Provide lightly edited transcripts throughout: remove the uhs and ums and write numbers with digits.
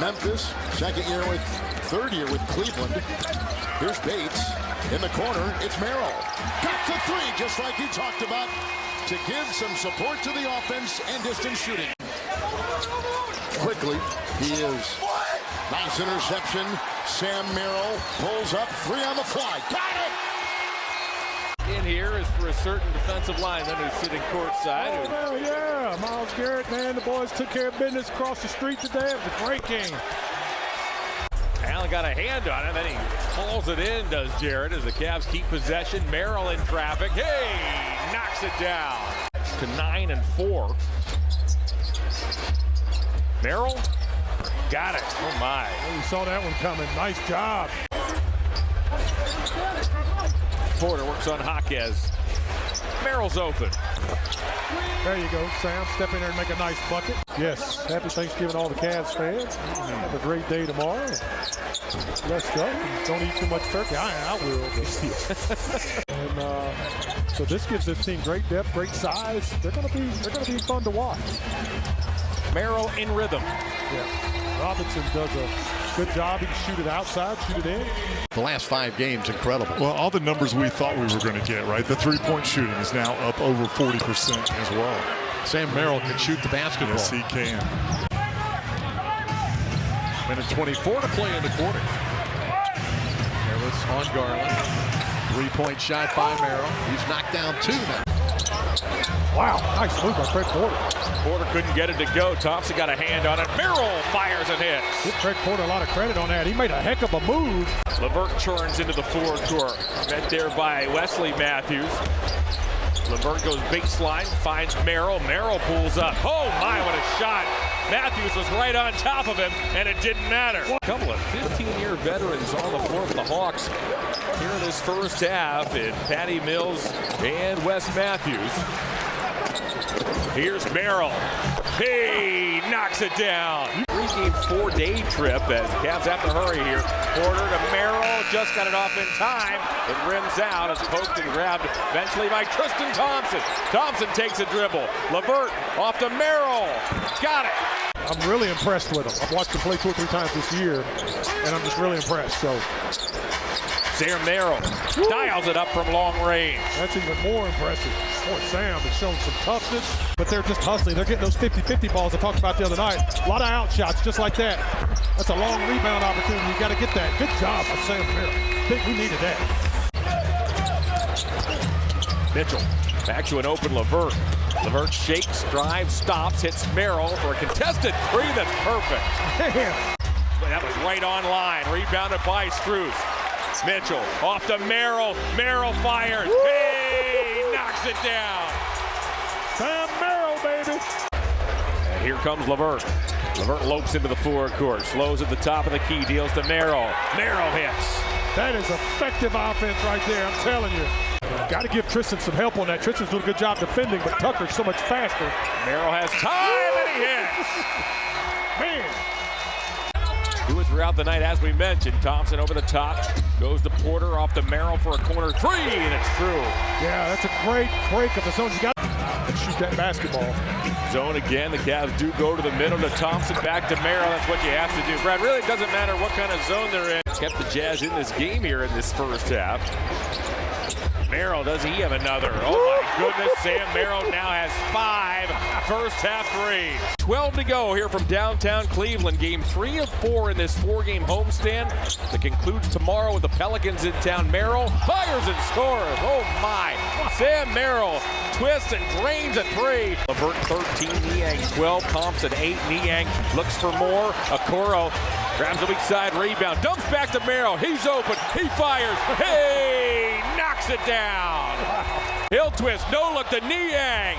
Memphis, third year with Cleveland. Here's Bates in the corner. It's Merrill. Got the three, just like he talked about, to give some support to the offense and distance shooting. Quickly, he is. Nice interception. Sam Merrill pulls up, three on the fly. Got it! In here is for a certain defensive lineman who's sitting courtside. Oh, yeah, Miles Garrett, man, the boys took care of business across the street today. It was a great game. Allen got a hand on it, then he pulls it in, does Jarrett, as the Cavs keep possession. Merrill in traffic. Hey, knocks it down to 9-4. Merrill got it. Oh, my. Oh, you saw that one coming. Nice job. Porter works on Jaquez. Merrill's open. There you go, Sam. Step in there and make a nice bucket. Yes, happy Thanksgiving all the Cavs fans. Have a great day tomorrow. Let's go. Don't eat too much turkey. I will. And so this gives this team great depth, great size. They're gonna be fun to watch. Merrill in rhythm. Yeah. Robinson does a good job. He can shoot it outside, shoot it in. The last 5 games, incredible. Well, all the numbers we thought we were going to get, right? The three-point shooting is now up over 40% as well. Sam Merrill can shoot the basketball. Yes, he can. Minute 24 to play in the quarter. Harris on Garland. 3-point shot by Merrill. He's knocked down 2 now. Wow, nice move by Fred Porter. Porter couldn't get it to go. Thompson got a hand on it. Merrill fires and hits. Give Fred Porter a lot of credit on that. He made a heck of a move. LeVert turns into the forward court. Met there by Wesley Matthews. LeVert goes baseline, finds Merrill. Merrill pulls up. Oh my, what a shot. Matthews was right on top of him, and it didn't matter. A couple of 15-year veterans on the floor for the Hawks here in this first half in Patty Mills and Wes Matthews. Here's Merrill. Hey, knocks it down. 3-game, 4-day trip as the Cavs have to hurry here. Porter to Merrill, just got it off in time. It rims out as poked and grabbed eventually by Tristan Thompson. Thompson takes a dribble. LeVert off to Merrill. Got it. I'm really impressed with him. I've watched him play 2 or 3 times this year, and I'm just really impressed. So Sam Merrill dials it up from long range. That's even more impressive. Boy, Sam has shown some toughness, but they're just hustling. They're getting those 50-50 balls I talked about the other night. A lot of out shots just like that. That's a long rebound opportunity. You got to get that. Good job by Sam Merrill. I think we needed that. Mitchell back to an open LeVert. LeVert shakes, drives, stops, hits Merrill for a contested 3 that's perfect. Damn. That was right on line. Rebounded by Strus. Mitchell off to Merrill. Merrill fires. Woo! Hey, knocks it down. Sam Merrill, baby. And here comes LeVert. LeVert lopes into the forward court. Slows at the top of the key. Deals to Merrill. Merrill hits. That is effective offense right there, I'm telling you. Got to give Tristan some help on that. Tristan's doing a good job defending, but Tucker's so much faster. Merrill has time, and he hits. Man. Do it throughout the night, as we mentioned. Thompson over the top. Goes to Porter, off to Merrill for a corner 3, and it's true. Yeah, that's a great break of the zone. You got to shoot that basketball. Zone again. The Cavs do go to the middle to Thompson, back to Merrill. That's what you have to do. Brad, really, it doesn't matter what kind of zone they're in. Kept the Jazz in this game here in this first half. Merrill, does he have another? Oh my goodness, Sam Merrill now has 5 first half threes. 12 to go here from downtown Cleveland. Game 3 of 4 in this 4-game homestand that concludes tomorrow with the Pelicans in town. Merrill fires and scores. Oh my. Sam Merrill twists and drains a 3. LeVert 13, Niang 12, Thompson 8, Niang looks for more. Okoro grabs the weak side rebound, dumps back to Merrill. He's open, he fires. Hey, knocks it down. Hill twist, no look to Niang.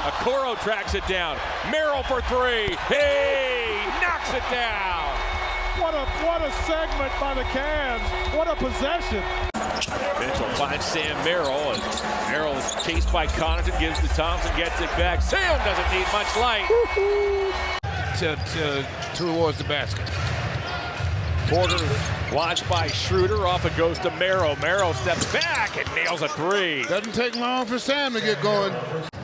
Okoro tracks it down. Merrill for 3. Hey, knocks it down. What a segment by the Cavs. What a possession. Mitchell finds Sam Merrill, and Merrill is chased by Connaughton, gives to Thompson, gets it back. Sam doesn't need much light. Towards the basket. Porter watched by Schroeder, off it goes to Merrill. Merrill steps back and nails a 3. Doesn't take long for Sam to get going.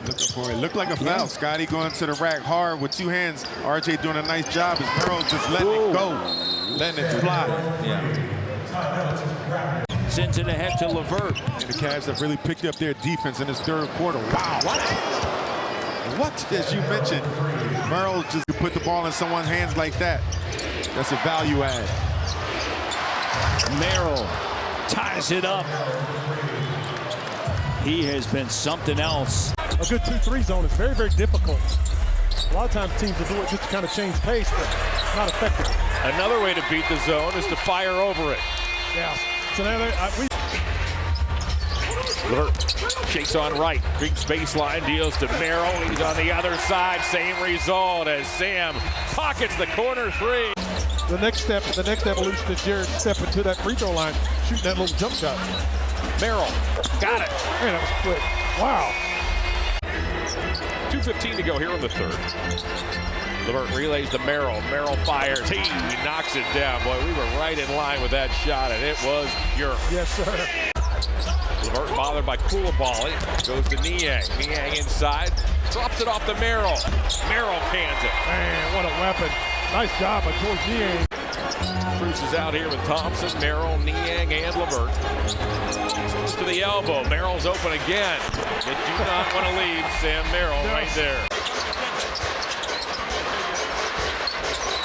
Took a standpoint. Looked like a foul. Scotty going to the rack hard with 2 hands. RJ doing a nice job as Merrill just letting it go, letting it fly. Sends it ahead to LeVert. And the Cavs have really picked up their defense in this 3rd quarter. Wow. What? As you mentioned, Merrill just put the ball in someone's hands like that. That's a value add. Merrill ties it up. He has been something else. A good 2-3 zone is very, very difficult. A lot of times teams will do it just to kind of change pace, but it's not effective. Another way to beat the zone is to fire over it. Yeah. So now Lillard shakes on right, creeps baseline, deals to Merrill. He's on the other side. Same result as Sam pockets the corner 3. the next evolution is Jarrett stepping to that free throw line, shooting that little jump shot. Merrill got it. Man, that was quick. Wow. 2:15 to go here in the 3rd. LeVert relays to Merrill. Merrill fires. He knocks it down. Boy, we were right in line with that shot, and it was pure. Yes, sir. LeVert bothered by Koulibaly. Goes to Niang. Niang inside. Drops it off to Merrill. Merrill cans it. Man, what a weapon. Nice job by George Niang. Strus is out here with Thompson, Merrill, Niang, and LeVert. Strus to the elbow. Merrill's open again. They do not want to leave Sam Merrill right there.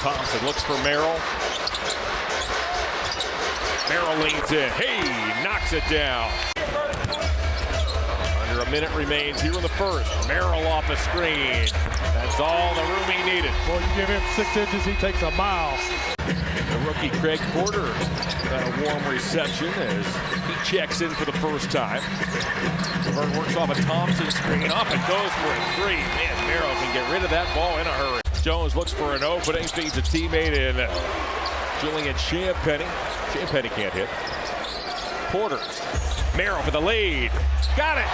Thompson looks for Merrill. Merrill leans in. Hey, knocks it down. Under a minute remains here in the 1st. Merrill off the screen. That's all the room he needed. Boy, you give him 6 inches, he takes a mile. The rookie Craig Porter got a warm reception as he checks in for the first time. LeVert works off a Thompson screen. Off it goes for a 3. Man, Merrill can get rid of that ball in a hurry. Jones looks for an opening, feeds a teammate in Julian Champagnie. Champagnie can't hit. Porter. Merrill for the lead. Got it!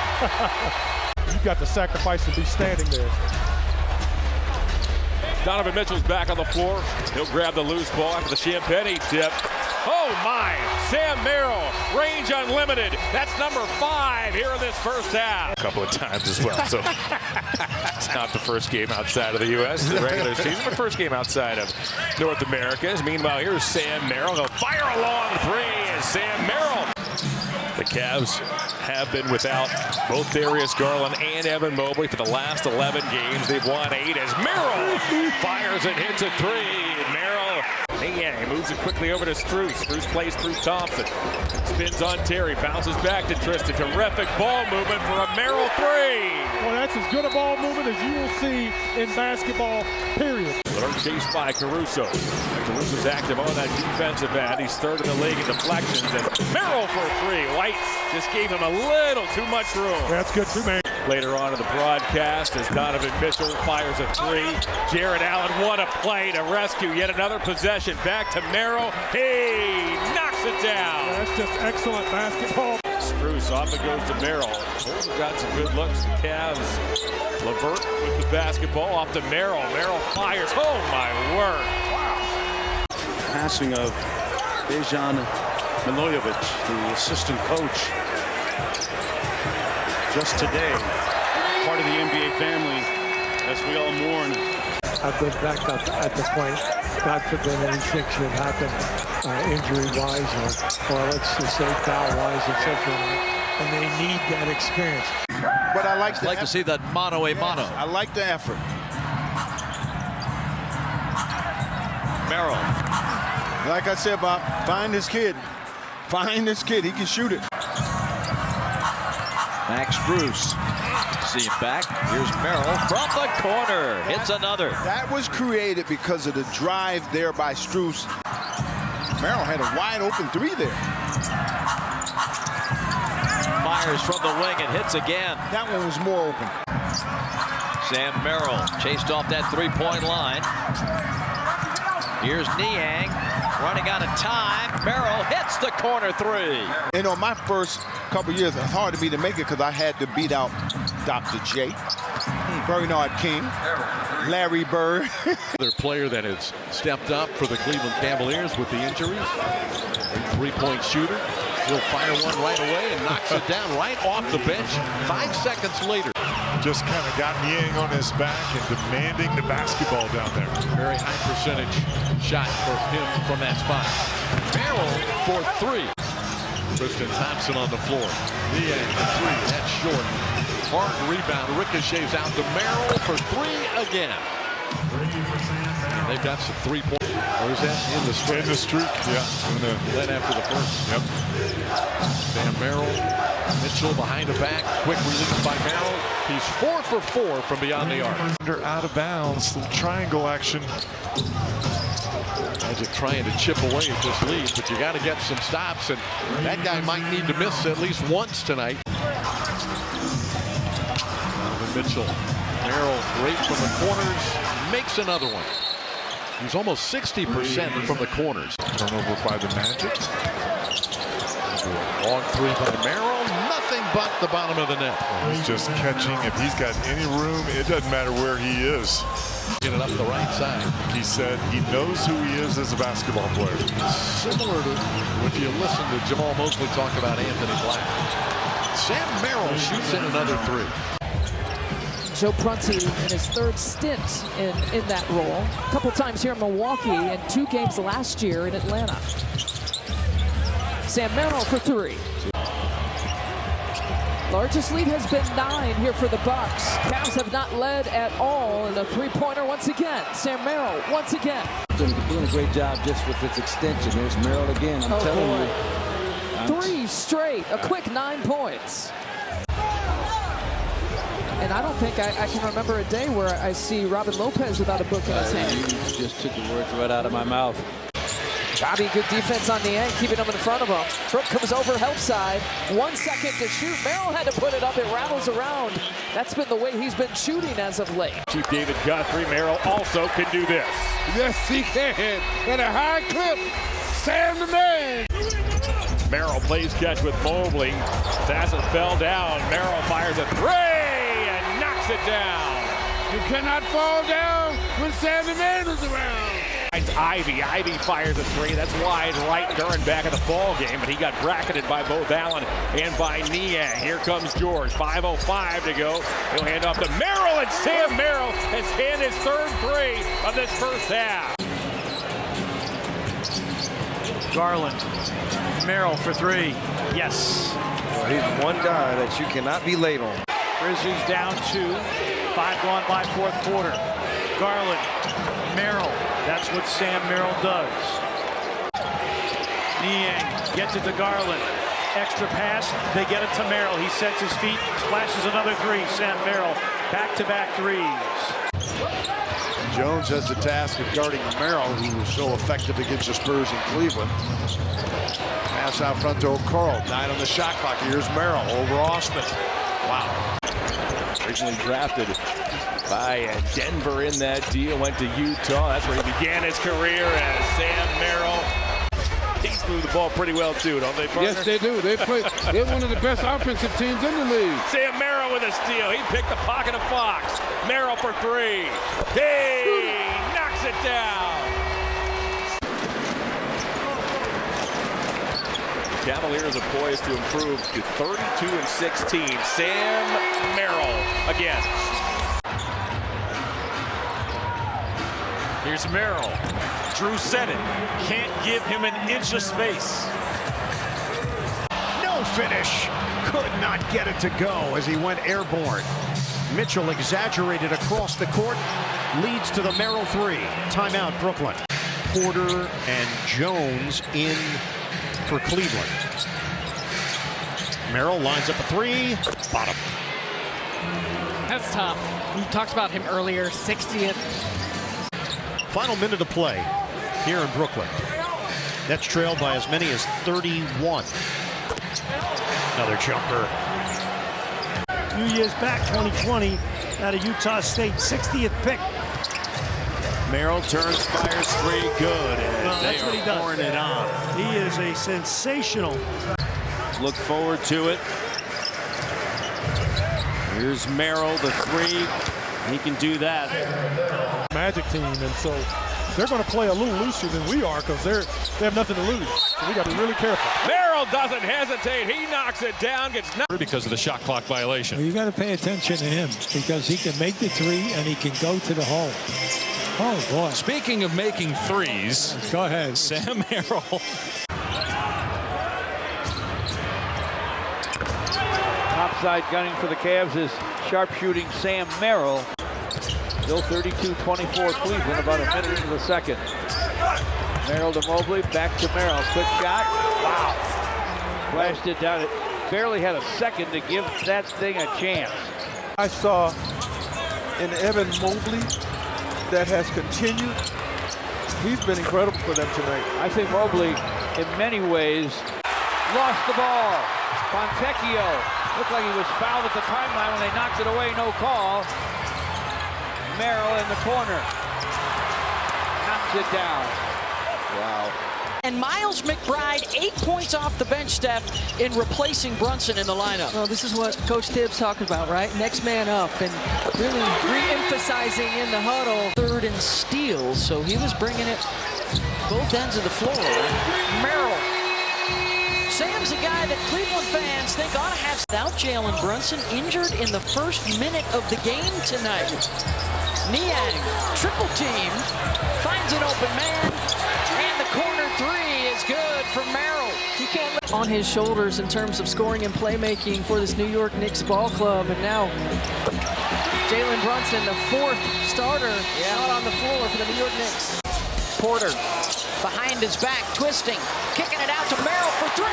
You got to sacrifice to be standing there. Donovan Mitchell's back on the floor. He'll grab the loose ball after the Champagnie tip. Oh my! Sam Merrill, range unlimited. That's number 5 here in this 1st half. A couple of times as well, so it's not the first game outside of the U.S. the regular season, but first game outside of North America. Meanwhile, here's Sam Merrill. He'll fire a long 3 as Sam Merrill. The Cavs have been without both Darius, Garland, and Evan Mobley for the last 11 games. They've won 8 as Merrill fires and hits a 3. Merrill, he moves it quickly over to Strus. Strus plays through Thompson. Spins on Terry, bounces back to Tristan. Terrific ball movement for a Merrill 3. Well, that's as good a ball movement as you will see in basketball, period. Lillard chased by Caruso. Caruso's active on that defensive end. He's 3rd in the league in deflections. And Merrill for a 3. White just gave him a little too much room. That's good too, man. Later on in the broadcast as Donovan Mitchell fires a 3. Jarrett Allen, what a play to rescue yet another possession. Back to Merrill. He knocks it down. Yeah, that's just excellent basketball. Strus off it goes to Merrill. Bulls have got some good looks. The Cavs. LeVert with the basketball off to Merrill. Merrill fires. Oh my word. Wow. Passing of Dejan Milojevic, the assistant coach. Just today, part of the NBA family, as we all mourn. I've been back up at the point. God forbid anything should happen injury-wise or let's just say foul-wise, etc. And they need that experience. But I like to see that mano-a-mano. I like the effort. Merrill. Like I said, Bob, find this kid. Find this kid. He can shoot it. Max Strus. See him back. Here's Merrill from the corner. Hits another. That was created because of the drive there by Strus. Merrill had a wide open 3 there. Fires from the wing and hits again. That one was more open. Sam Merrill chased off that 3-point line. Here's Niang running out of time. Merrill hits the corner 3. You know, my first couple years, it's hard for me to make it because I had to beat out Dr. J, Bernard King, Larry Bird. Another player that has stepped up for the Cleveland Cavaliers with the injuries. A 3-point shooter. He'll fire one right away and knocks it down right off the bench 5 seconds later. just kind of got Niang on his back and demanding the basketball down there. Very high percentage shot for him from that spot. Merrill for three. Tristan Thompson on the floor. Niang for three. That's short. Hard rebound. Ricochets out to Merrill for three again. They've got some three-point. Or is that in the streak? In the streak, yeah. Then after the first. Yep. Sam Merrill. Mitchell behind the back. Quick release by Merrill. He's 4 for 4 from beyond the arc. Under out of bounds. Little triangle action. Magic trying to chip away at this lead, but you got to get some stops, and that guy might need to miss at least once tonight. Donovan Mitchell. Merrill great from the corners. Makes another one. He's almost 60% from the corners. Turnover by the Magic. Long three by Merrill. Nothing but the bottom of the net. He's just catching. If he's got any room, it doesn't matter where he is. Get it up the right side. He said he knows who he is as a basketball player. Similar to if you listen to Jamal Mosley talk about Anthony Black. Sam Merrill shoots in another three. Joe Prunty in his third stint in that role. A couple times here in Milwaukee and 2 games last year in Atlanta. Sam Merrill for three. Largest lead has been 9 here for the Bucks. Cavs have not led at all in a three-pointer once again. Sam Merrill once again. Doing a great job just with its extension. There's Merrill again. I'm telling you. 3 straight. A quick 9 points. And I don't think I can remember a day where I see Robin Lopez without a book in his hand. You just took the words right out of my mouth. Bobby, good defense on the end, keeping him in front of him. Crook comes over help side. 1 second to shoot. Merrill had to put it up. It rattles around. That's been the way he's been shooting as of late. Chief David Guthrie. Merrill also can do this. Yes, he can. At a high clip. Sam the man. Merrill plays catch with Mobley. Sasser fell down. Merrill fires a three and knocks it down. You cannot fall down when Sam the man is around. Ivy. Ivy fires a three. That's wide right during back of the ball game, but he got bracketed by both Allen and by Niang. Here comes George. 5:05 to go. He'll hand off to Merrill, and Sam Merrill has canned his third three of this first half. Garland. Merrill for three. Yes. Well, he's one guy that you cannot be late on. Grizzlies down 2. 5 gone by fourth quarter. Garland. Merrill. That's what Sam Merrill does. Niang gets it to Garland. Extra pass. They get it to Merrill. He sets his feet. Splashes another three. Sam Merrill. Back-to-back threes. Jones has the task of guarding Merrill, who was so effective against the Spurs in Cleveland. Pass out front to Okoro. 9 on the shot clock. Here's Merrill over Osman. Wow. Originally drafted by Denver in that deal, went to Utah. That's where he began his career as Sam Merrill. He's moved the ball pretty well too, don't they, partner? Yes, they do. They're one of the best offensive teams in the league. Sam Merrill with a steal. He picked the pocket of Fox. Merrill for three. He knocks it down. The Cavaliers are poised to improve to 32-16. Sam Merrill again. Here's Merrill. Jrue said it. Can't give him an inch of space. No finish. Could not get it to go as he went airborne. Mitchell exaggerated across the court. Leads to the Merrill three. Timeout, Brooklyn. Porter and Jones in for Cleveland. Merrill lines up a three. Bottom. That's tough. We talked about him earlier. 60th. Final minute of play here in Brooklyn. Nets trailed by as many as 31. Another jumper. A few years back, 2020, out of Utah State, 60th pick. Merrill turns, fires three, good. And that's what he does. Pouring it on. He is a sensational. Look forward to it. Here's Merrill, the three. He can do that. Magic team, and so they're going to play a little looser than we are because they have nothing to lose. So we got to be really careful. Merrill doesn't hesitate. He knocks it down, gets knocked. Because of the shot clock violation. Well, you got to pay attention to him because he can make the three and he can go to the hole. Oh, boy. Speaking of making threes, go ahead. Sam Merrill. Topside gunning for the Cavs is sharpshooting Sam Merrill. Still 32-24 Cleveland, about a minute into the second. Merrill to Mobley, back to Merrill. Quick shot. Wow. Flashed it down. It barely had a second to give that thing a chance. I saw in Evan Mobley that has continued. He's been incredible for them tonight. I think Mobley, in many ways, lost the ball. Fontecchio looked like he was fouled at the timeline when they knocked it away, no call. Merrill in the corner. Knocks it down. Wow. And Miles McBride, 8 points off the bench, Steph, in replacing Brunson in the lineup. Well, this is what Coach Tibbs talking about, right? Next man up and really re-emphasizing in the huddle. Third and steals, so he was bringing it both ends of the floor. Merrill. Sam's a guy that Cleveland fans think ought to have without Jalen Brunson, injured in the first minute of the game tonight. Niang, triple team, finds an open man, and the corner three is good for Merrill. He can't on his shoulders in terms of scoring and playmaking for this New York Knicks ball club, and now Jalen Brunson, the fourth starter, not on the floor for the New York Knicks. Porter behind his back, twisting, kicking it out to Merrill for three.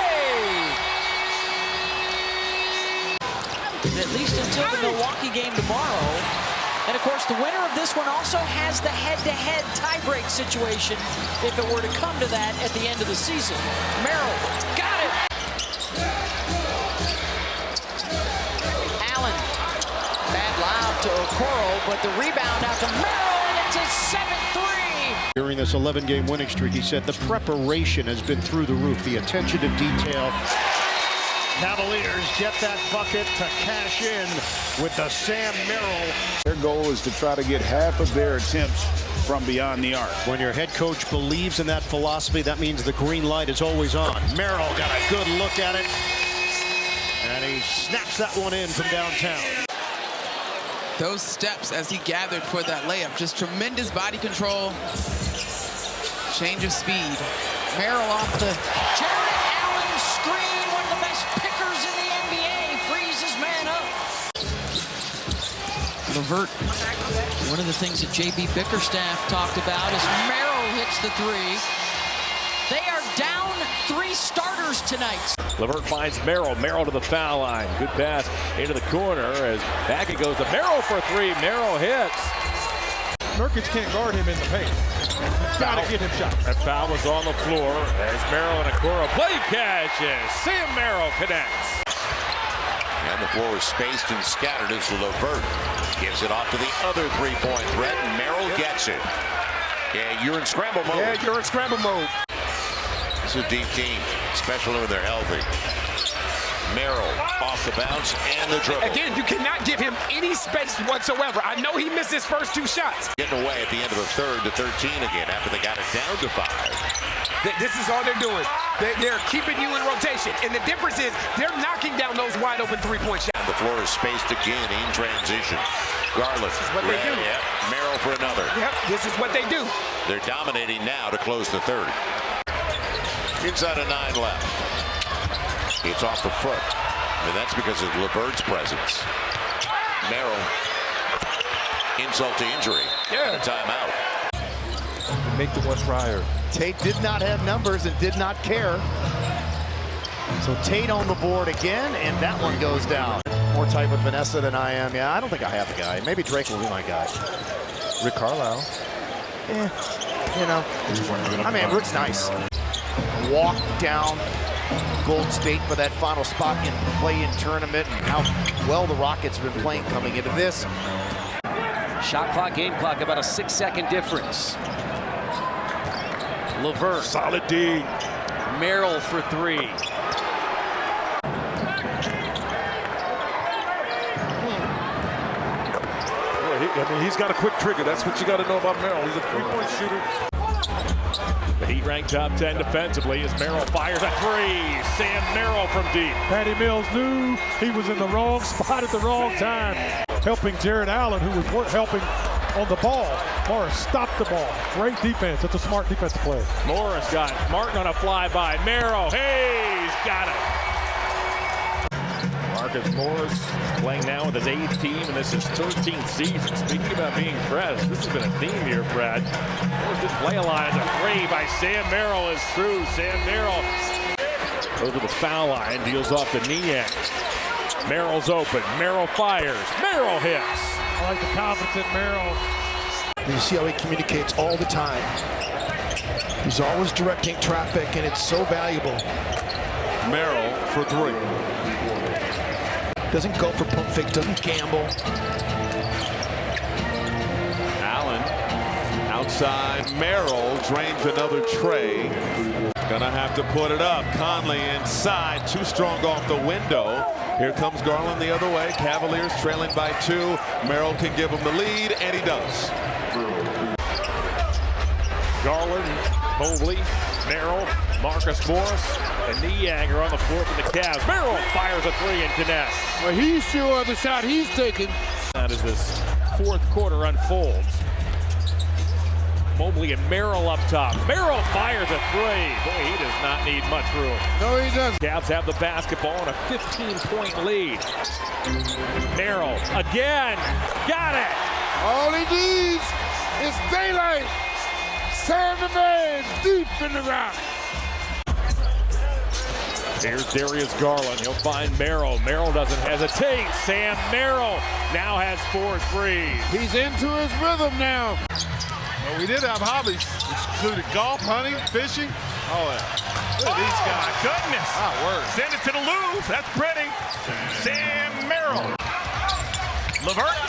At least until the Milwaukee game tomorrow. And of course, the winner of this one also has the head-to-head tiebreak situation if it were to come to that at the end of the season. Merrill got it. Allen, bad lob to Okoro, but the rebound out to Merrill, and it's his 7th 3. During this 11-game winning streak, he said the preparation has been through the roof, the attention to detail. Cavaliers get that bucket to cash in with the Sam Merrill. Their goal is to try to get half of their attempts from beyond the arc. When your head coach believes in that philosophy, that means the green light is always on. Merrill got a good look at it, and he snaps that one in from downtown. Those steps as he gathered for that layup, just tremendous body control, change of speed. Merrill off the Jarrett Allen screen, one of the best pickers in the NBA, frees his man up. Levert, one of the things that J.B. Bickerstaff talked about is Merrill hits the three. They are down 3 starters tonight. Levert finds Merrill. Merrill to the foul line. Good pass into the corner as back it goes to Merrill for three. Merrill hits. Nurkic can't guard him in the paint. Got to get him shot. That foul was on the floor as Merrill and Okoro play catches. Sam Merrill connects. And the floor is spaced and scattered as Levert gives it off to the other three-point threat, and Merrill gets it. Yeah, you're in scramble mode. Yeah, you're in scramble mode. It's a deep team, especially when they're healthy. Merrill off the bounce and the dribble. Again, you cannot give him any space whatsoever. I know he missed his first 2 shots. Getting away at the end of the third to 13 again after they got it down to 5. This is all they're doing. They're keeping you in rotation. And the difference is they're knocking down those wide open 3-point shots. The floor is spaced again in transition. Garland. This is what they do. Yep. Merrill for another. Yep, this is what they do. They're dominating now to close the third. Inside of 9 left. It's off the foot. And that's because of Levert's presence. Merrill, insult to injury. Yeah. And a timeout. Make the one prior. Tate did not have numbers and did not care. So Tate on the board again, and that one goes down. More tight with Vanessa than I am. Yeah, I don't think I have the guy. Maybe Drake will be my guy. Rick Carlisle. Yeah, you know. I mean, Rick's nice. Walk down Gold State for that final spot in the play-in tournament, and how well the Rockets have been playing coming into this. Shot clock, game clock, about a 6-second difference. Levert. Solid D. Merrill for three. I mean, he's got a quick trigger. That's what you got to know about Merrill. He's a three-point shooter. The Heat ranked top 10 defensively as Merrill fires a three. Sam Merrill from deep. Patty Mills knew he was in the wrong spot at the wrong time, helping Jarrett Allen, who was helping on the ball. Morris stopped the ball. Great defense. It's a smart defensive play. Morris got Martin on a flyby. Merrill, hey, he's got it. Marcus Morris playing now with his 8th team, and this is 13th season. Speaking about being fresh, this has been a theme here, Brad. Morris didn't play a lot. A three by Sam Merrill is true. Sam Merrill goes to the foul line, deals off the Niang. Merrill's open. Merrill fires. Merrill hits. I like the confidence in Merrill. You see how he communicates all the time. He's always directing traffic, and it's so valuable. Merrill for three. Doesn't go for pump fake, doesn't gamble. Allen outside. Merrill drains another tray. Gonna have to put it up. Conley inside, too strong off the window. Here comes Garland the other way. Cavaliers trailing by 2. Merrill can give him the lead, and he does. Garland, Mobley, Merrill, Marcus Morris, and Niang are on the floor for the Cavs. Merrill fires a three and connects. Well, he's sure of the shot he's taking. As this fourth quarter unfolds. Mobley and Merrill up top. Merrill fires a three. Boy, he does not need much room. No, he doesn't. Cavs have the basketball and a 15-point lead. Merrill again. Got it. All he needs is daylight. Sam the man deep in the rock. Here's Darius Garland. He'll find Merrill. Merrill doesn't hesitate. Sam Merrill now has 4 threes. He's into his rhythm now. Well, we did have hobbies, which included golf, hunting, fishing. Oh, yeah. Look at these guys. Goodness. Send it to the loose. That's pretty. Sam Merrill. Levert.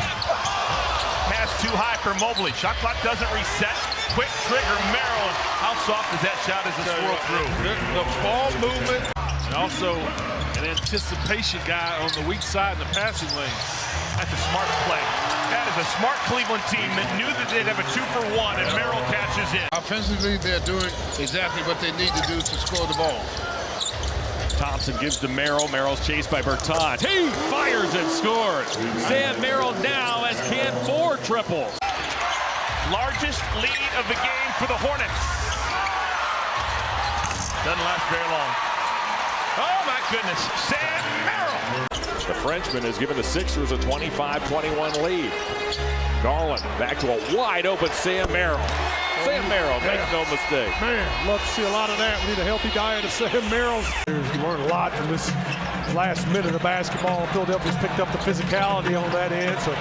Pass too high for Mobley. Shot clock doesn't reset. Quick trigger, Merrill. How soft is that shot as it swirled through? The ball movement, and also an anticipation guy on the weak side in the passing lane. That's a smart play. That is a smart Cleveland team that knew that they'd have a 2-for-1, and Merrill catches in. Offensively, they're doing exactly what they need to do to score the ball. Thompson gives to Merrill. Merrill's chased by Bertans. He fires and scores. Sam Merrill now has canned 4 triples. Largest lead of the game for the Hornets. Doesn't last very long. Oh, my goodness. Sam Merrill. The Frenchman has given the Sixers a 25-21 lead. Garland back to a wide-open Sam Merrill. Sam Merrill, make no mistake. Man, love to see a lot of that. We need a healthy diet of Sam Merrill. You learn a lot from this last minute of basketball. Philadelphia's picked up the physicality on that end. So,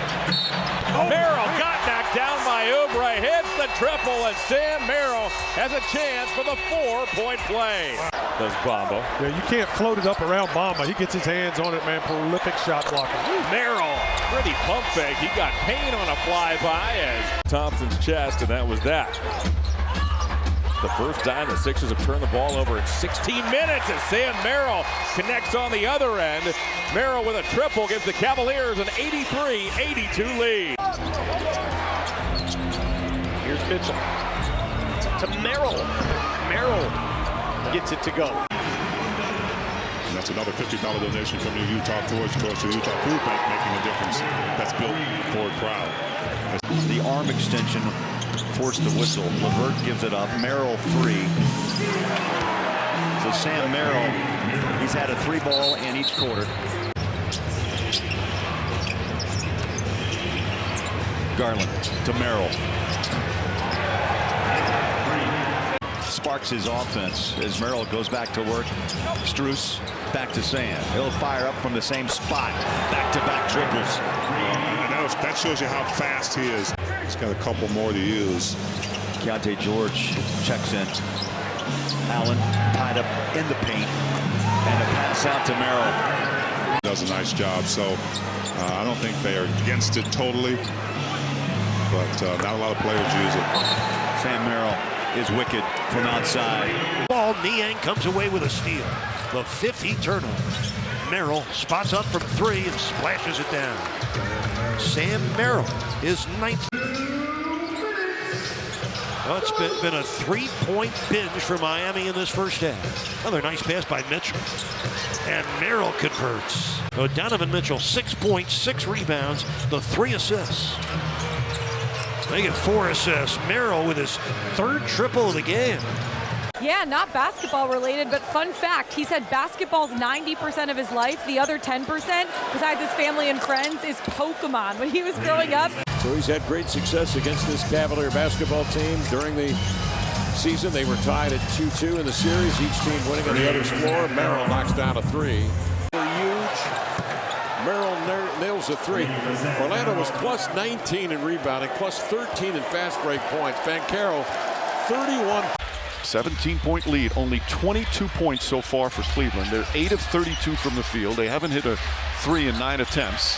Merrill got knocked down by Oubre, hits the triple, and Sam Merrill has a chance for the 4-point play. Does Bamba. Yeah, you can't float it up around Bamba. He gets his hands on it, man. Prolific shot blocker. Merrill, pretty pump fake. He got Payne on a flyby as Thompson's chest, and that was that. The first time the Sixers have turned the ball over in 16 minutes as Sam Merrill connects on the other end. Merrill with a triple gives the Cavaliers an 83-82 lead. Here's Mitchell to Merrill. Merrill gets it to go. And that's another $50 donation from the Utah Force towards the Utah Food Bank, making a difference. That's built Ford proud. The arm extension forced the whistle. Levert gives it up. Merrill free. So Sam Merrill, he's had a 3-ball in each quarter. Garland to Merrill. Sparks his offense as Merrill goes back to work. Strus back to Sam. He'll fire up from the same spot. Back-to-back triples. That shows you how fast he is. He's got a couple more to use. Keontae George checks in. Allen tied up in the paint. And a pass out to Merrill. Does a nice job, so I don't think they are against it totally. But not a lot of players use it. Sam Merrill is wicked from outside. Ball, Niang comes away with a steal. The 5th Heat turnover. Merrill spots up from 3 and splashes it down. Sam Merrill is 19. Well, it's been a 3-point binge for Miami in this first half. Another nice pass by Mitchell. And Merrill converts. Donovan Mitchell, 6 points, 6 rebounds, the 3 assists. They get 4 assists. Merrill with his 3rd triple of the game. Yeah, not basketball related, but fun fact, he said basketball's 90% of his life. The other 10%, besides his family and friends, is Pokemon. When he was growing up. So he's had great success against this Cavalier basketball team during the season. They were tied at 2-2 in the series, each team winning on the other's floor. Merrill knocks down a 3. Huge. Merrill nails a 3. Orlando was plus 19 in rebounding, plus 13 in fast break points. Bancaro, 31. 17-point lead, only 22 points so far for Cleveland. They're 8 of 32 from the field. They haven't hit a 3 in 9 attempts.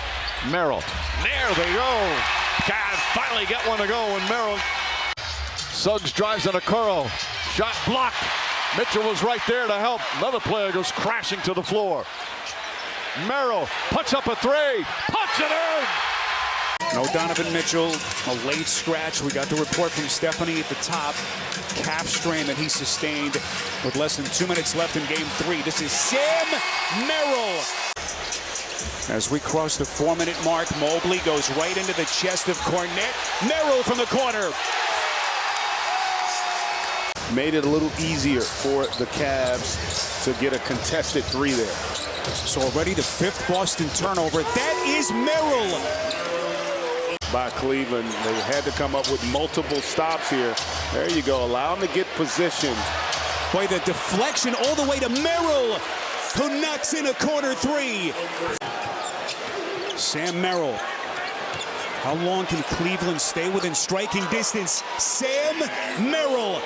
Merrill. There they go. Cavs finally get one to go, and Merrill. Suggs drives on Okoro. Shot blocked. Mitchell was right there to help. Another player goes crashing to the floor. Merrill puts up a 3. Puts it in. No Donovan Mitchell, a late scratch. We got the report from Stephanie at the top. Calf strain that he sustained with less than 2 minutes left in game 3. This is Sam Merrill. As we cross the 4-minute mark, Mobley goes right into the chest of Cornette. Merrill from the corner. Made it a little easier for the Cavs to get a contested 3 there. So already the 5th Boston turnover. That is Merrill. By Cleveland, they had to come up with multiple stops here. There you go. Allow them to get position. Boy, the deflection all the way to Merrill, who knocks in a corner 3. Sam Merrill. How long can Cleveland stay within striking distance? Sam Merrill.